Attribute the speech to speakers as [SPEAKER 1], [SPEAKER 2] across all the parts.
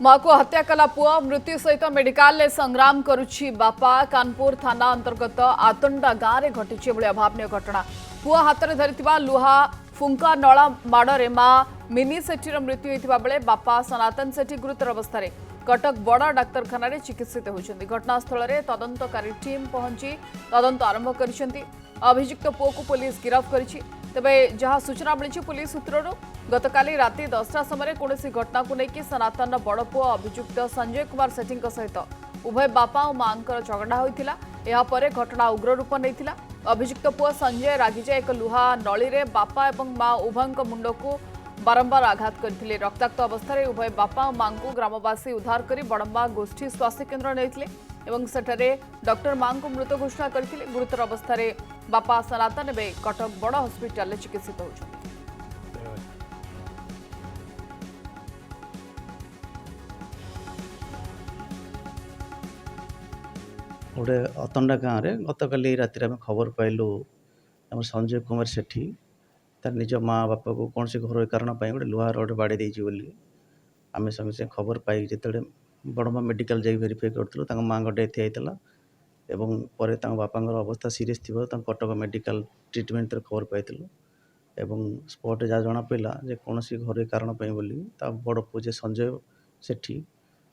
[SPEAKER 1] माँ को हत्या कला पुआ मृत्यु सहित मेडिकल संग्राम करुछि बापा। कानपुर थाना अंतर्गत आतंडा गाँव में घटी अभावन घटना। पुआ हाथ में धरी लुहा फुंका नला माड़े माँ मिनी सेठी मृत्यु होता बेले बापा सनातन सेठी गुरुतर अवस्था कटक बड़ डाक्तखाना चिकित्सित होती। घटनास्थल में तदंतकारी टीम पहुंची तदंत आरंभ कर अभियुक्त पुओ को पुलिस गिरफ्त करिछि। तेबे जहाँ सूचना मिली पुलिस सूत्रु गतकाली राति 10टा समय कौन घटना को लेकिन सनातन बड़ पुओ अभियुक्त संजय कुमार सेठी सहित उभय बापा और मां झगड़ा होता। यापर घटना उग्र रूप नहीं। अभियुक्त पुओ संजय रागिजा एक लुहा नली में बापा और मां उभय मुंड को बारंबार आघात करते। रक्ताक्त अवस्था उभय बापा और मां को ग्रामवासी उद्धार कर बड़म्बा गोष्ठी स्वास्थ्य केन्द्र नहीं सेठारे डॉक्टर मां को मृत घोषणा करते। गुरुतर अवस्था बापा सनातन एवं कटक बड़ हस्पिटाल चिकित्सित होती।
[SPEAKER 2] गोटे अतंडा गाँव में गतकाली राति आम खबर पाइलु आम संजय कुमार सेठी तार निज माँ बापा को कौन से घर कारण गोटे लुहा रड बाड़ी देती बोली आम संगे संगे खबर पाई जिते बड़म्बा मेडिकल जाई वेरीफाई करूँ माँ डेथ होता एवं पर बापा अवस्था सीरीयस थी कटक मेडिकल ट्रिटमेंट खबर पाई एवं स्पॉट जहाँ जना पड़ा कौन घर कारण बोली बड़ पुजे संजय सेठी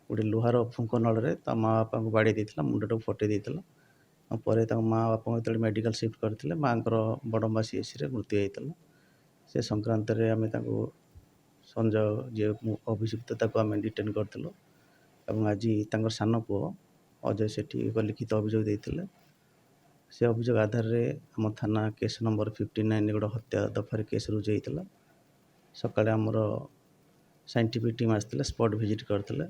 [SPEAKER 2] गोटे लुहार फुंक नल माँ बापा को बाड़ी देता मुंड टाक फटे देता पर माँ बापा जो मेडिकल शिफ्ट करते माँ बड़म्बा सीएससी मृत्यु होता से संक्रांत आम संजय जी अभियुक्त आम डिटेन करूँ आज सान पुओ अजय सेठी एक लिखित अभियोग देते से अभियोग आधार आम थाना केस नंबर 59 गोटे हत्या दफार केस रुजु होता। सकाଳେ आमर साइंटिफिक टीम आसते स्पॉट विजिट करते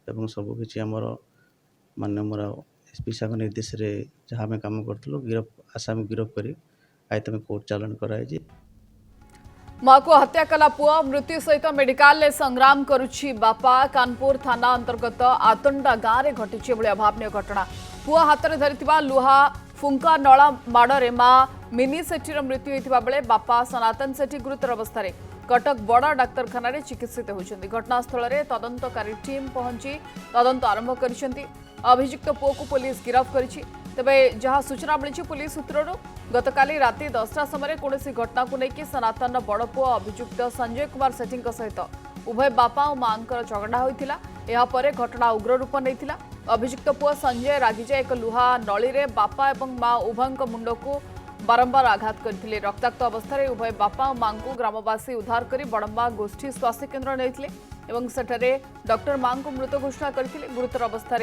[SPEAKER 2] एवं सबकि आमर मान्य मोर एसपी साहब निर्देश जहाँ आम कम करूँ गिरफ आसामी गिरफ कर आज तुम कोर्ट चालान कराई।
[SPEAKER 1] माँ को हत्या कला पुआ मृत्यु सहित मेडिकल संग्राम करुछि बापा। कानपुर थाना अंतर्गत आतंडा गाँव में घटी अभावन घटना। पुआ हाथ में धरी लुहा फुंका नला माड़े माँ मिनी सेठी मृत्यु होता बेले बापा सनातन सेठी गुरुतर अवस्था कटक बड़ डाक्तखाना चिकित्सित होती। घटनास्थल में तदंतकारी टीम पहुंची तदंत आरंभ कर अभियुक्त पुओ को पुलिस गिरफ्त करिछि। तेबे जहाँ सूचना मिली पुलिस सूत्रु गतकाली राति 10टा समय कौन घटना को लेकिन सनातन बड़ पुओ अभियुक्त संजय कुमार सेठी सहित उभय बापा और मां झगड़ा होता। यापर घटना उग्र रूप नहीं। अभियुक्त पुओ संजय रागिजा एक लुहा नली में बापा और मां उभय मुंड को बारंबार आघात करते। रक्ताक्त अवस्था उभय बापा और मां को ग्रामवासी उद्धार कर बड़म्बा गोष्ठी स्वास्थ्य केन्द्र नहीं सेठारे डॉक्टर मां को मृत घोषणा करते। गुरुतर अवस्था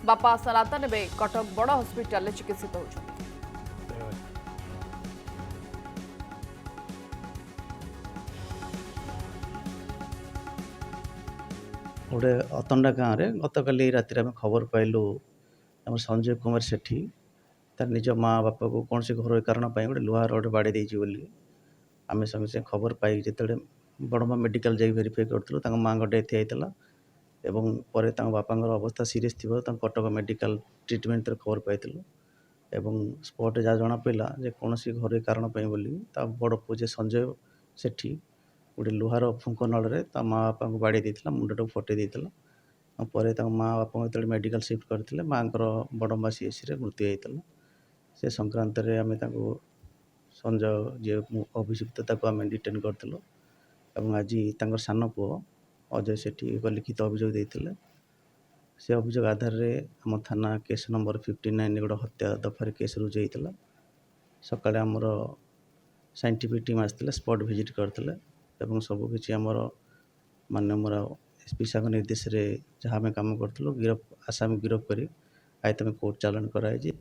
[SPEAKER 1] बापा सनातन एवं कटक बड़ हस्पिटाल चिकित्सित होती।
[SPEAKER 2] गोटे अतंडा गाँव में गतकाली राति आम खबर पाइलु आम संजय कुमार सेठी तार निज माँ बापा को कौन से घर कारण गोटे लुहा रड बाड़ी देती बोली आम संगे संगे खबर पाई जिते बड़म्बा मेडिकल जाई वेरीफाई करूँ माँ डेथ होता एवं पर बापा अवस्था सीरीयस थी कटक मेडिकल ट्रिटमेंट खबर पाई एवं स्पॉट जहाँ जना पड़ा कौन घर कारण बोली बड़ पुजे संजय सेठी गोटे लुहार फुंक नल माँ बापा को बाड़ी देता मुंड टाक फटे देता पर माँ बापा जो मेडिकल शिफ्ट करते माँ बड़म्बा सीएससी मृत्यु होता से संक्रांत आम संजय जी अभियुक्त आम डिटेन करूँ आज सान पुओ अजय सेठी एक लिखित अभियोग देते से अभियोग आधार आम थाना केस नंबर 59 गोटे हत्या दफार केस रुजु होता। सकाଳେ आमर साइंटिफिक टीम आसते स्पॉट विजिट करते सबकि आमर मान्य मोर एसपी साहब निर्देश जहाँ आम कम करूँ गिरफ आसामी गिरफ कर आज तुम कोर्ट चालान कराई।